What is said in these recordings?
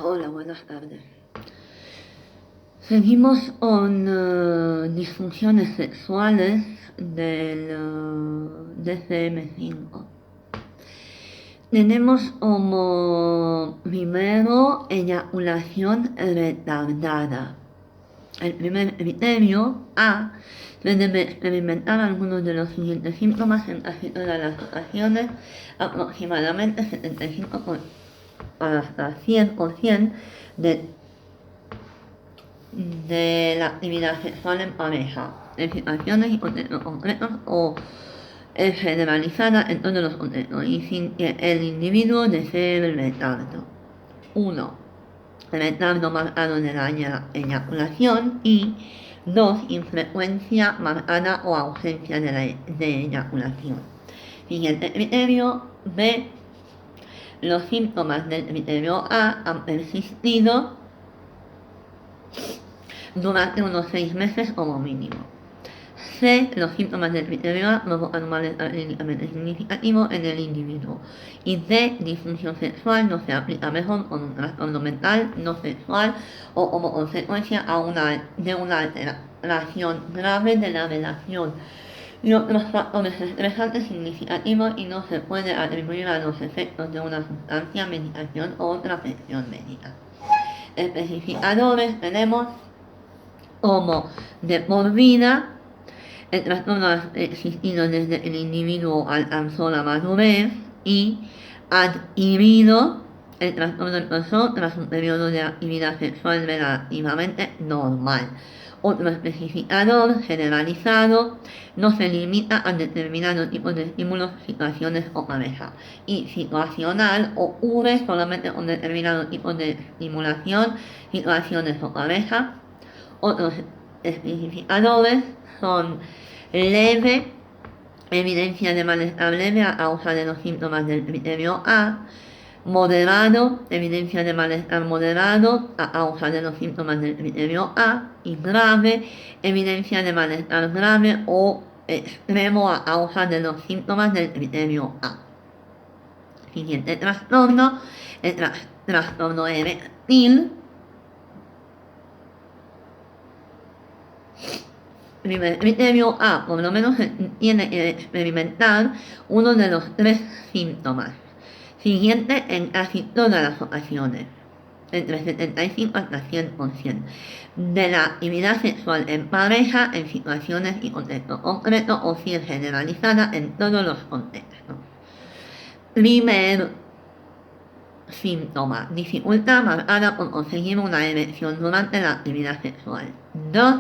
Hola, buenas tardes. Seguimos con disfunciones sexuales del DSM-5. Tenemos como primero eyaculación retardada. El primer criterio A se debe experimentar algunos de los siguientes síntomas en casi todas las ocasiones, aproximadamente 75 hasta 100% de la actividad sexual en pareja, en situaciones y contextos concretos o generalizada en todos los contextos y sin que el individuo desee el retardo. 1. Retardo marcado de la eyaculación y 2. Infrecuencia marcada o ausencia de eyaculación. Siguiente criterio B. Los síntomas del criterio A han persistido durante unos 6 meses como mínimo. C. Los síntomas del criterio A provocan un malestar clínicamente significativo en el individuo. Y D. Disfunción sexual no se aplica mejor con un trastorno mental no sexual o como consecuencia de una alteración grave de la relación y otros factores estresantes significativos y no se puede atribuir a los efectos de una sustancia, medicación o otra afección médica. Especificadores tenemos como de por vida. El trastorno ha existido desde el individuo alcanzó la madurez y adquirido. El trastorno empezó tras un periodo de actividad sexual relativamente normal. Otro especificador generalizado no se limita a determinados tipos de estímulos, situaciones o pareja. Y situacional ocurre solamente con determinados tipos de estimulación, situaciones o pareja. Otros especificadores son leve, evidencia de malestar leve a causa de los síntomas del criterio A, moderado, evidencia de malestar moderado a causa de los síntomas del criterio A, y grave, evidencia de malestar grave o extremo a causa de los síntomas del criterio A. Siguiente trastorno, el trastorno eréctil. Primer criterio A, por lo menos tiene que experimentar uno de los 3 síntomas. Siguiente en casi todas las ocasiones, entre 75 hasta 100%, de la actividad sexual en pareja, en situaciones y contextos concretos o si es generalizada en todos los contextos. Primer síntoma, dificultad marcada por conseguir una erección durante la actividad sexual. 2.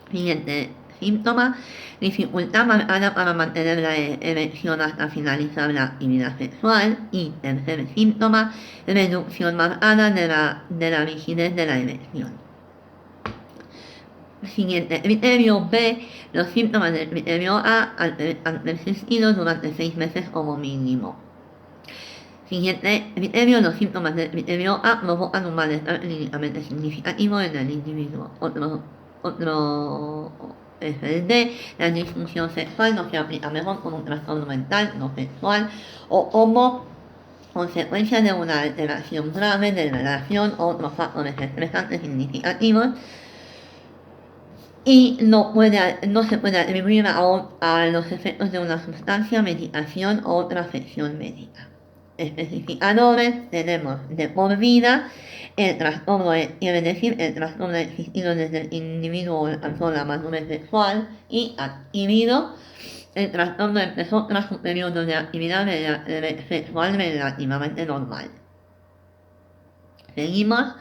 Siguiente síntoma, dificultad marcada para mantener la erección hasta finalizar la actividad sexual. Y tercer síntoma, reducción marcada de la rigidez de la erección. Siguiente criterio B, los síntomas del criterio A han persistido durante 6 meses como mínimo. Siguiente criterio, los síntomas del criterio A provocan un malestar clínicamente significativo en el individuo. Otro es el D, la disfunción sexual no se aplica mejor con un trastorno mental no sexual o como consecuencia de una alteración grave de la relación o otros factores estresantes significativos y no se puede atribuir a los efectos de una sustancia, medicación o otra afección médica. Especificadores tenemos de por vida, el trastorno quiere decir el trastorno existido desde el individuo alcanzó la madurez sexual y adquirido. El trastorno empezó tras un periodo de actividad sexual relativamente normal. Seguimos.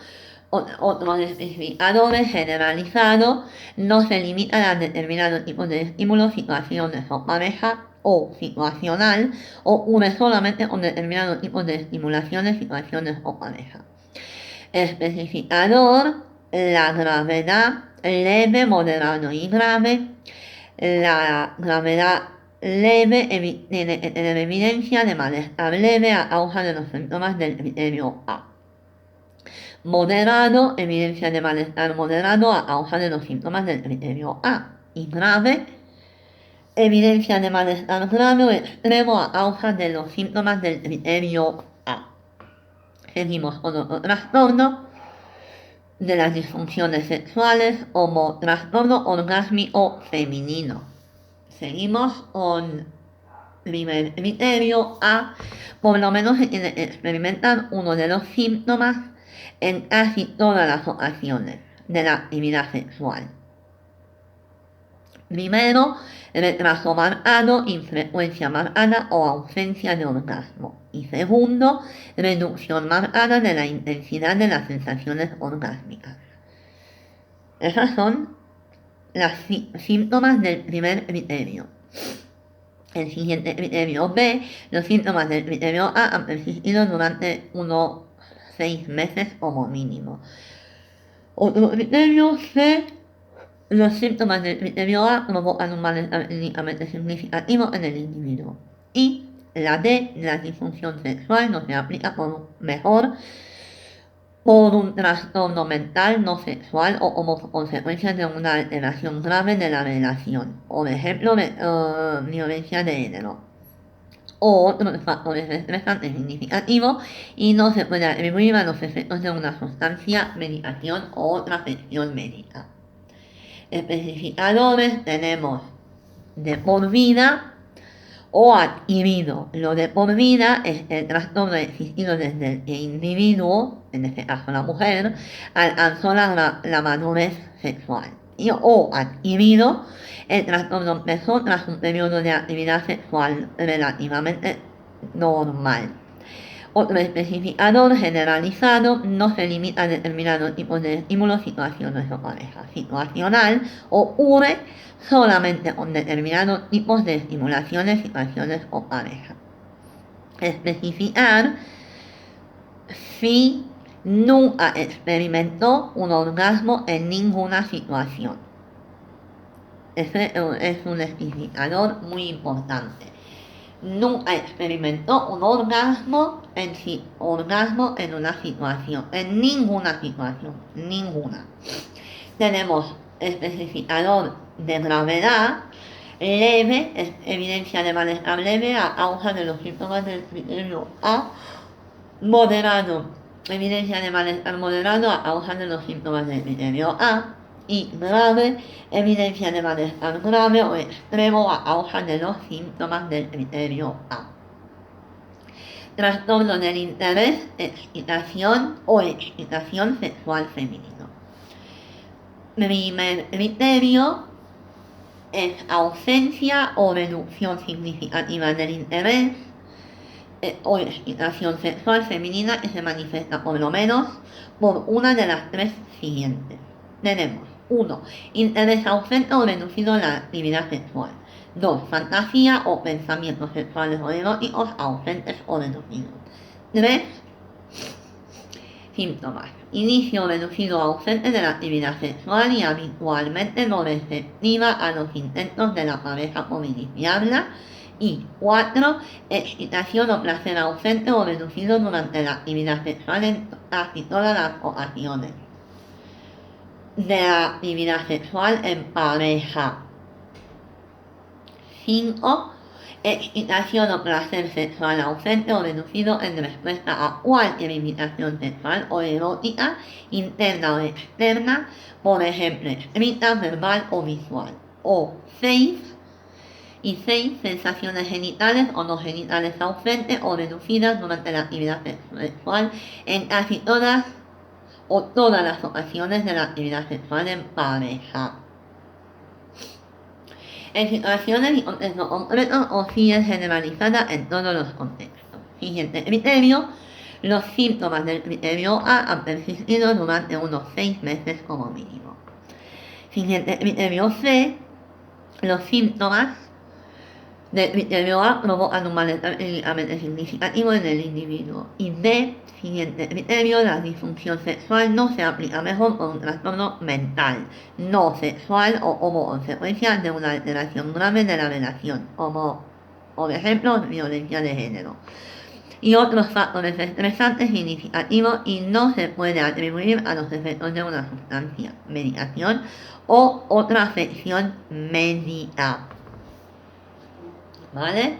Otros especificadores generalizados no se limitan a determinados tipos de estímulos, situaciones o pareja o situacional, ocurre solamente con determinados tipos de estimulaciones, situaciones o pareja. Especificador, la gravedad leve, moderado y grave. La gravedad leve tiene que tener evidencia de malestar leve a causa de los síntomas del criterio A. Moderado, evidencia de malestar moderado a causa de los síntomas del criterio A. Y grave, evidencia de malestar grave o extremo a causa de los síntomas del criterio A. Seguimos con otro trastorno de las disfunciones sexuales como trastorno orgásmico femenino. Seguimos con primer criterio A. Por lo menos se tiene que experimentar uno de los síntomas en casi todas las ocasiones de la actividad sexual. Primero, retraso marcado, infrecuencia marcada o ausencia de orgasmo. Y segundo, reducción marcada de la intensidad de las sensaciones orgásmicas. Esos son los síntomas del primer criterio. El siguiente criterio B, los síntomas del criterio A han persistido durante unos 6 meses como mínimo. Otro criterio C, los síntomas del criterio A provocan un malestar clínicamente significativo en el individuo. Y la D, la disfunción sexual, no se aplica por un trastorno mental no sexual o como consecuencia de una alteración grave de la relación, por ejemplo, violencia de género o otros factores estresantes significativos y no se puede atribuir a los efectos de una sustancia, medicación o otra afección médica. Especificadores tenemos de por vida o adquirido. Lo de por vida es el trastorno existido desde el individuo, en este caso la mujer, alcanzó la madurez sexual. O adquirido, el trastorno empezó tras un periodo de actividad sexual relativamente normal. Otro especificador generalizado no se limita a determinados tipos de estímulos, situaciones o parejas. Situacional ocurre solamente con determinados tipos de estimulaciones, situaciones o parejas. Especificar si nunca experimentó un orgasmo en ninguna situación. Ese es un especificador muy importante. Nunca experimentó un orgasmo en una situación, en ninguna situación, ninguna. Tenemos especificador de gravedad, leve, es evidencia de malestar leve a causa de los síntomas del criterio A, moderado, evidencia de malestar moderado a causa de los síntomas del criterio A, y grave, evidencia de malestar grave o extremo a causa de los síntomas del criterio A. Trastorno del interés, excitación o excitación sexual femenino. Primer criterio es ausencia o reducción significativa del interés o excitación sexual femenina que se manifiesta por lo menos por una de las tres siguientes. Tenemos 1. Interés ausente o reducido en la actividad sexual. 2. Fantasía o pensamientos sexuales o eróticos ausentes o reducidos. 3. Síntomas. Inicio reducido o ausente de la actividad sexual y habitualmente no receptiva a los intentos de la pareja por iniciarla. Y 4. Excitación o placer ausente o reducido durante la actividad sexual en casi todas las ocasiones de la actividad sexual en pareja. 5. Excitación o placer sexual ausente o reducido en respuesta a cualquier invitación sexual o erótica, interna o externa, por ejemplo, escrita, verbal o visual. O 6. Sensaciones genitales o no genitales ausentes o reducidas durante la actividad sexual en casi todas o todas las ocasiones de la actividad sexual en pareja. En situaciones y contextos concretos o si es generalizada en todos los contextos. Siguiente criterio. Los síntomas del criterio A han persistido durante unos 6 meses como mínimo. Siguiente criterio C. Los síntomas del criterio A provocan un malestar clínicamente significativo en el individuo. Y D. Siguiente criterio, la disfunción sexual no se aplica mejor por un trastorno mental, no sexual o como consecuencia de una alteración grave de la relación, como por ejemplo violencia de género. Y otros factores estresantes significativos y no se puede atribuir a los efectos de una sustancia, medicación o otra afección médica. ¿Vale?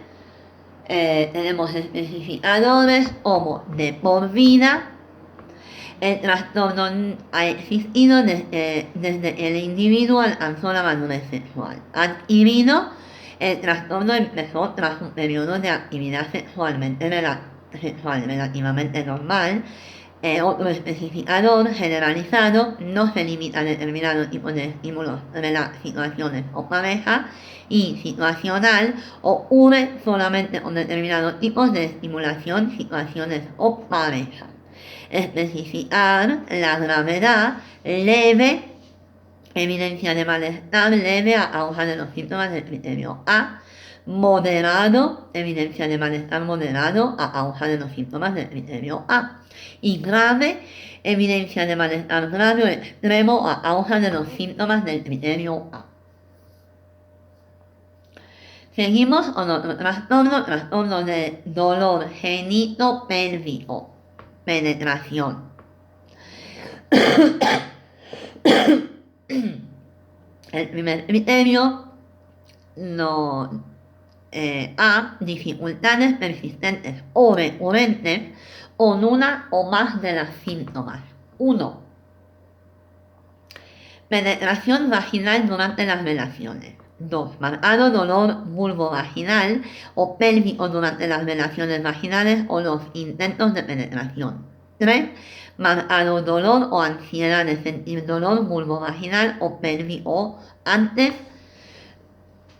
tenemos especificadores como de por vida. El trastorno ha existido desde el individuo alcanzó la madurez sexual. Adquirido, el trastorno empezó tras un periodo de actividad sexual relativamente normal. Otro especificador generalizado no se limita a determinados tipos de estímulos de las situaciones o pareja, y situacional ocurre solamente con determinados tipos de estimulación, situaciones o pareja. Especificar la gravedad leve, evidencia de malestar leve a causa de los síntomas del criterio A. Moderado, evidencia de malestar moderado a causa de los síntomas del criterio A. Y grave, evidencia de malestar grave o extremo a causa de los síntomas del criterio A. Seguimos con otro trastorno de dolor genitopélvico, penetración. El primer criterio no a dificultades persistentes o recurrentes con una o más de las síntomas. 1. Penetración vaginal durante las relaciones. 2. Marcado dolor vulvovaginal o pélvico durante las relaciones vaginales o los intentos de penetración. 3. Marcado dolor o ansiedad de sentir dolor vulvovaginal o pélvico antes,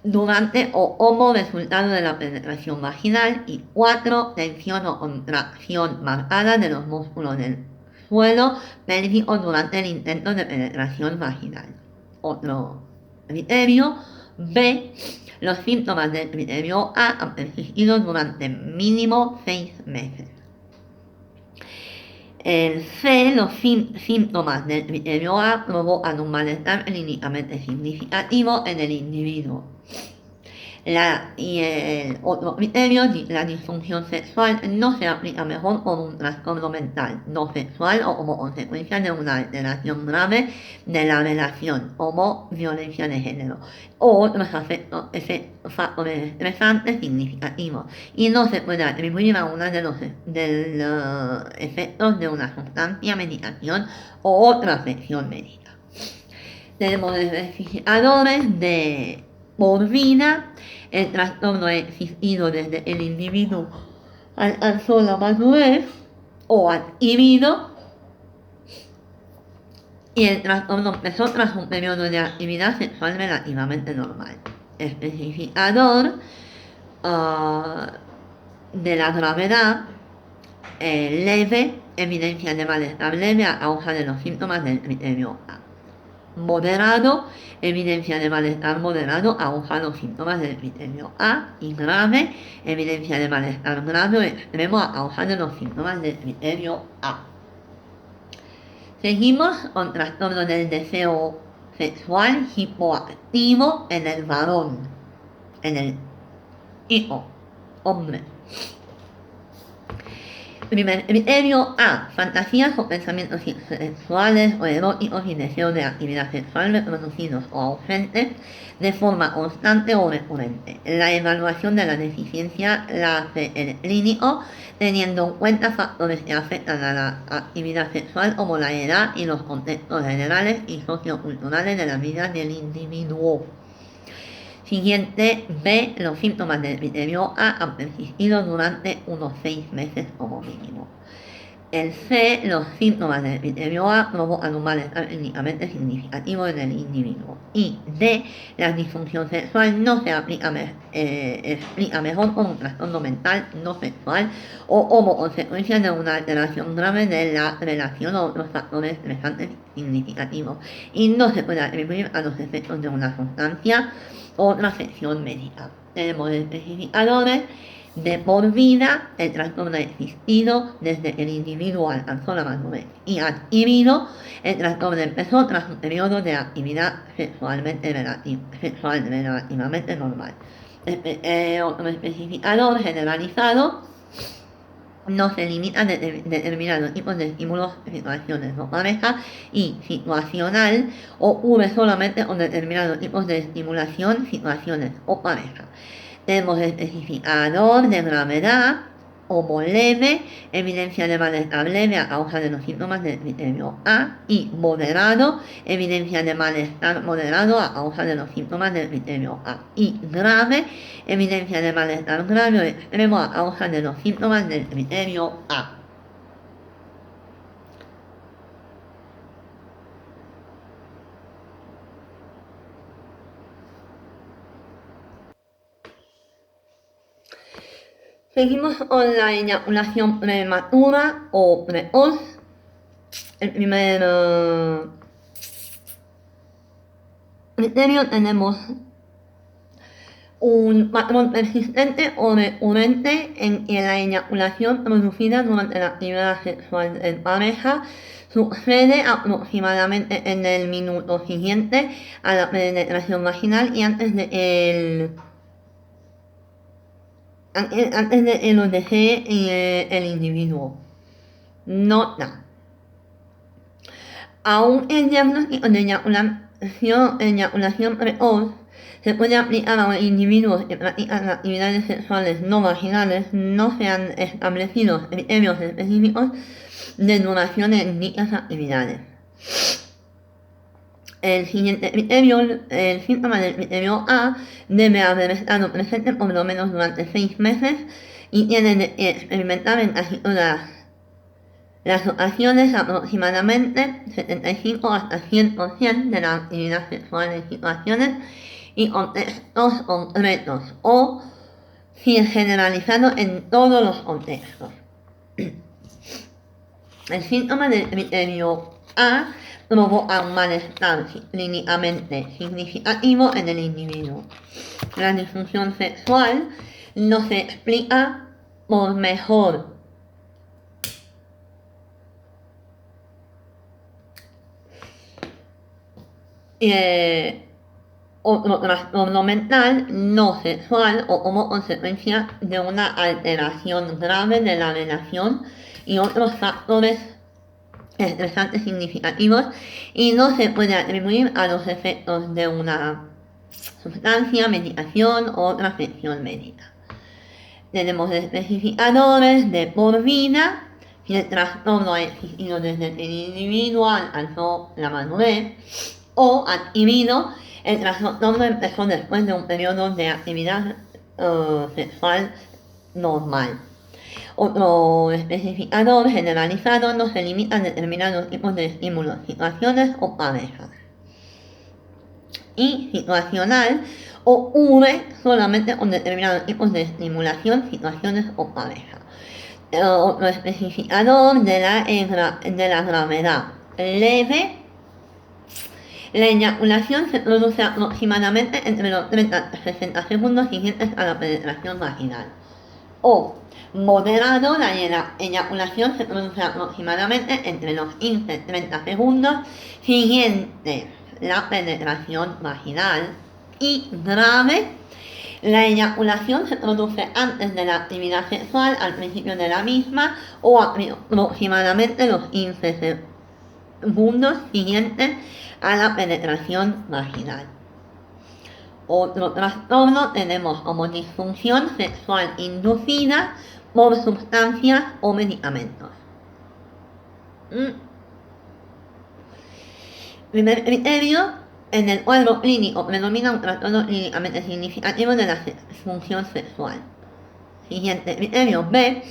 durante o como resultado de la penetración vaginal. Y 4. Tensión o contracción marcada de los músculos del suelo pélvico durante el intento de penetración vaginal. Otro criterio B. Los síntomas del criterio A han persistido durante mínimo 6 meses. El C. Los síntomas del criterio A provocan un malestar clínicamente significativo en el individuo. Y el otro criterio, la disfunción sexual, no se aplica mejor con un trastorno mental no sexual o como consecuencia de una alteración grave de la relación, como violencia de género o otros factores estresantes significativos, y no se puede atribuir a uno de los efectos de una sustancia, medicación o otra afección médica. Tenemos especificadores de por vida. El trastorno ha existido desde el individuo alcanzó la madurez o adquirido, y el trastorno empezó tras un periodo de actividad sexual relativamente normal. Especificador de la gravedad leve, evidencia de malestar leve a causa de los síntomas del criterio A. Moderado, evidencia de malestar moderado a causa de los síntomas del criterio A. Y grave, evidencia de malestar grave o extremo a causa de los síntomas del criterio A. Seguimos con trastorno del deseo sexual hipoactivo en el varón, en el hijo, hombre. Primer criterio A. Fantasías o pensamientos sexuales o eróticos y deseos de actividad sexual reproducidos o ausentes de forma constante o recurrente. La evaluación de la deficiencia la hace el clínico teniendo en cuenta factores que afectan a la actividad sexual como la edad y los contextos generales y socioculturales de la vida del individuo. Siguiente B. Los síntomas del criterio A han persistido durante unos 6 meses como mínimo. El C. Los síntomas del criterio A provocan un malestar clínicamente significativo en el individuo. Y D. La disfunción sexual no se explica mejor con un trastorno mental no sexual o como consecuencia de una alteración grave de la relación o otros factores estresantes significativos, y no se puede atribuir a los efectos de una sustancia o otra afección médica. Tenemos especificadores de por vida. El trastorno ha existido desde el individuo alcanzó la madurez, y adquirido, el trastorno empezó tras un periodo de actividad sexual relativamente normal. Otro especificador generalizado no se limita a determinados tipos de estímulos, situaciones o pareja, y situacional ocurre solamente con determinados tipos de estimulación, situaciones o pareja. Tenemos especificador de gravedad, como leve, evidencia de malestar leve a causa de los síntomas del epidemio A, y moderado, evidencia de malestar moderado a causa de los síntomas del epidemio A, y grave, evidencia de malestar grave o extremo a causa de los síntomas del epidemio A. Seguimos con la eyaculación prematura o precoz. El primer criterio tenemos un patrón persistente o recurrente en que la eyaculación producida durante la actividad sexual en pareja sucede aproximadamente en el minuto siguiente a la penetración vaginal y antes de que lo desee el individuo. Nota. Aún el diagnóstico de eyaculación precoz se puede aplicar a los individuos que practican actividades sexuales no vaginales. No se han establecido criterios específicos de duración en dichas actividades. El siguiente criterio, el síntoma del criterio A, debe haber estado presente por lo menos durante 6 meses y tiene que experimentar en casi todas las ocasiones aproximadamente 75 hasta 100% de la actividad sexual en situaciones y contextos concretos o sin generalizado en todos los contextos. El síntoma del criterio A provoca un malestar clínicamente significativo en el individuo. La disfunción sexual no se explica por mejor otro trastorno mental no sexual o como consecuencia de una alteración grave de la relación y otros factores estresantes significativos y no se puede atribuir a los efectos de una sustancia, medicación o otra afección médica. Tenemos especificadores de por vida. Si el trastorno ha existido desde el individuo alcanzó la madurez o adquirido, el trastorno empezó después de un periodo de actividad sexual normal. Otro especificador generalizado no se limita a determinados tipos de estímulos, situaciones o parejas. Y situacional ocurre solamente con determinados tipos de estimulación, situaciones o parejas. Otro especificador de la gravedad leve. La eyaculación se produce aproximadamente entre los 30 y 60 segundos siguientes a la penetración vaginal. O moderado, la eyaculación se produce aproximadamente entre los 15 y 30 segundos siguientes la penetración vaginal. Y grave, la eyaculación se produce antes de la actividad sexual, al principio de la misma o aproximadamente los 15 segundos siguientes a la penetración vaginal. Otro trastorno tenemos como disfunción sexual inducida por sustancias o medicamentos. Primer criterio, en el cuadro clínico predomina un trastorno clínicamente significativo de la disfunción sexual. Siguiente criterio, B.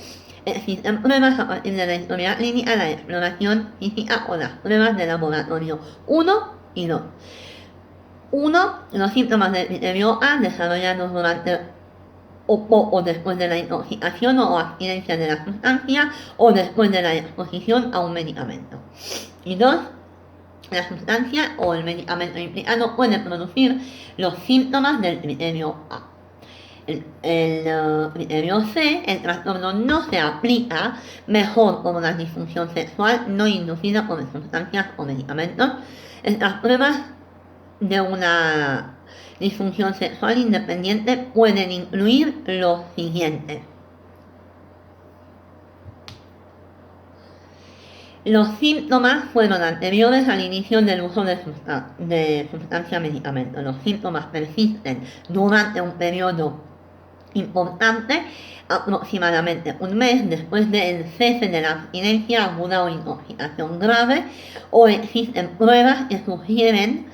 Existen pruebas a partir de la historia clínica, la exploración física o las pruebas de laboratorio 1 y 2. 1. Los síntomas del criterio A desarrollados durante o poco después de la intoxicación o abstinencia de la sustancia o después de la exposición a un medicamento. Y 2. La sustancia o el medicamento implicado puede producir los síntomas del criterio A. El criterio C, el trastorno no se aplica mejor con una disfunción sexual no inducida por sustancias o medicamentos. Estas pruebas de una disfunción sexual independiente pueden incluir los siguientes. Los síntomas fueron anteriores al inicio del uso de sustancia medicamento. Los síntomas persisten durante un periodo importante, aproximadamente un mes después del cese de la abstinencia aguda o intoxicación grave, o existen pruebas que sugieren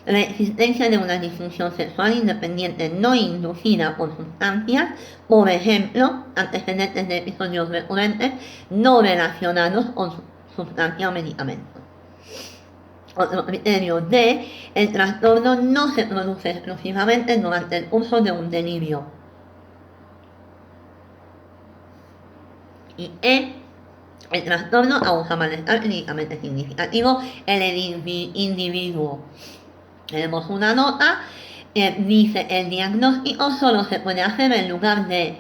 la existencia de una disfunción sexual independiente no inducida por sustancias, por ejemplo, antecedentes de episodios recurrentes no relacionados con sustancia o medicamento. Otro criterio D, el trastorno no se produce exclusivamente durante el uso de un delirio. Y E, el trastorno causa malestar clínicamente significativo en el individuo. Tenemos una nota que dice el diagnóstico solo se puede hacer en lugar de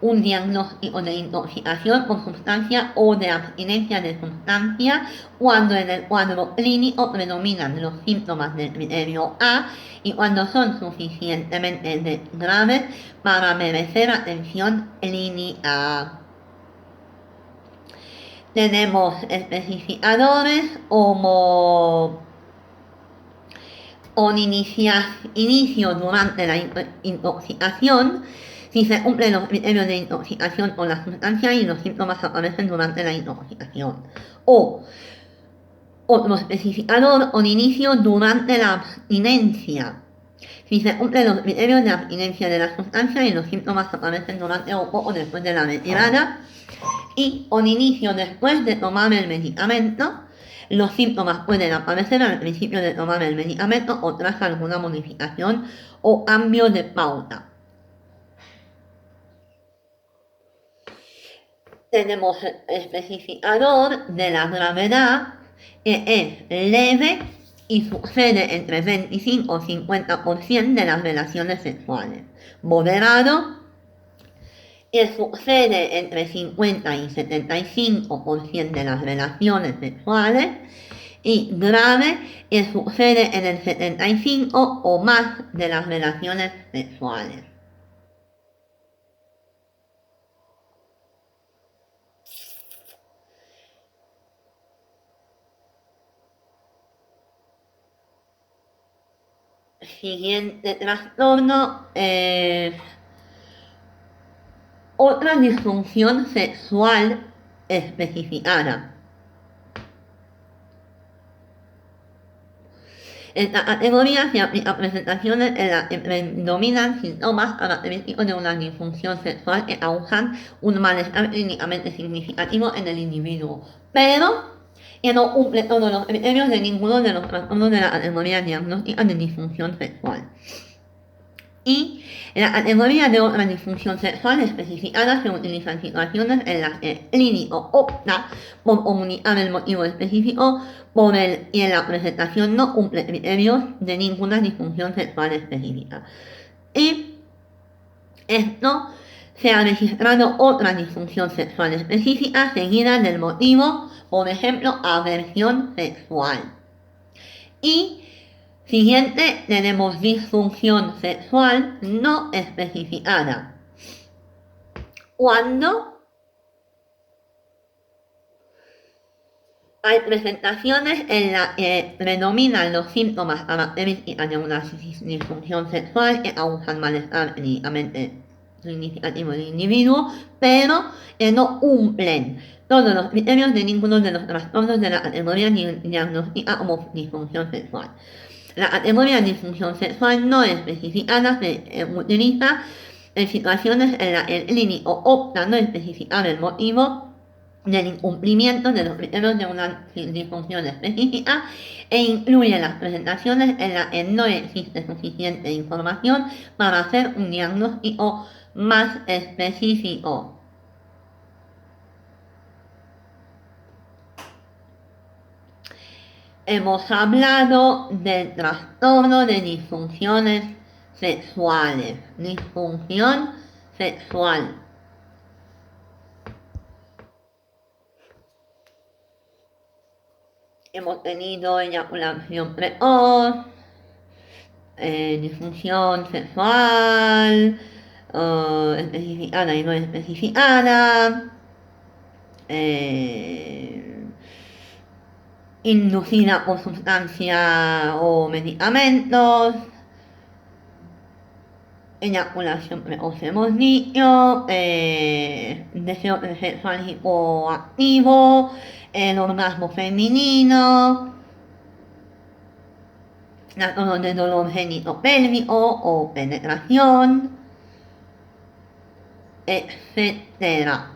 un diagnóstico de intoxicación por sustancia o de abstinencia de sustancia cuando en el cuadro clínico predominan los síntomas del criterio A y cuando son suficientemente graves para merecer atención clínica. Tenemos especificadores como con inicio durante la intoxicación, si se cumplen los criterios de intoxicación con la sustancia y los síntomas aparecen durante la intoxicación. O otro especificador con inicio durante la abstinencia, si se cumplen los criterios de abstinencia de la sustancia y los síntomas aparecen durante o poco después de la retirada. Y con inicio después de tomar el medicamento, los síntomas pueden aparecer al principio de tomar el medicamento o tras alguna modificación o cambio de pauta. Tenemos el especificador de la gravedad, que es leve y sucede entre 25 y 50% de las relaciones sexuales. Moderado, que sucede entre 50 y 75% de las relaciones sexuales, y grave, que sucede en el 75 o más de las relaciones sexuales. Siguiente trastorno, otra disfunción sexual especificada. Esta categoría se aplica a presentaciones en las que predominan síntomas característicos de una disfunción sexual que causan un malestar clínicamente significativo en el individuo, pero que no cumple todos los criterios de ninguno de los trastornos de la categoría diagnóstica de disfunción sexual. Y la categoría de otra disfunción sexual especificada se utiliza en situaciones en las que el clínico opta por comunicar el motivo específico por el y en la presentación no cumple criterios de ninguna disfunción sexual específica. Y esto se ha registrado otra disfunción sexual específica seguida del motivo, por ejemplo, aversión sexual. Y siguiente, tenemos disfunción sexual no especificada. Cuando hay presentaciones en las que predominan los síntomas características de una disfunción sexual que causan malestar clínicamente significativo del individuo, pero que no cumplen todos los criterios de ninguno de los trastornos de la categoría diagnóstica como disfunción sexual. La categoría de disfunción sexual no especificada se utiliza en situaciones en las que el clínico opta no especificar el motivo del incumplimiento de los criterios de una disfunción específica e incluye las presentaciones en las que no existe suficiente información para hacer un diagnóstico más específico. Hemos hablado del trastorno de disfunciones sexuales. Disfunción sexual. Hemos tenido eyaculación precoz, disfunción sexual, especificada y no especificada, inducida por sustancia o medicamentos, eyaculación precoz hemos dicho, deseo sexual hipoactivo, el orgasmo femenino, trastornos de dolor genitopélvico o penetración, etcétera.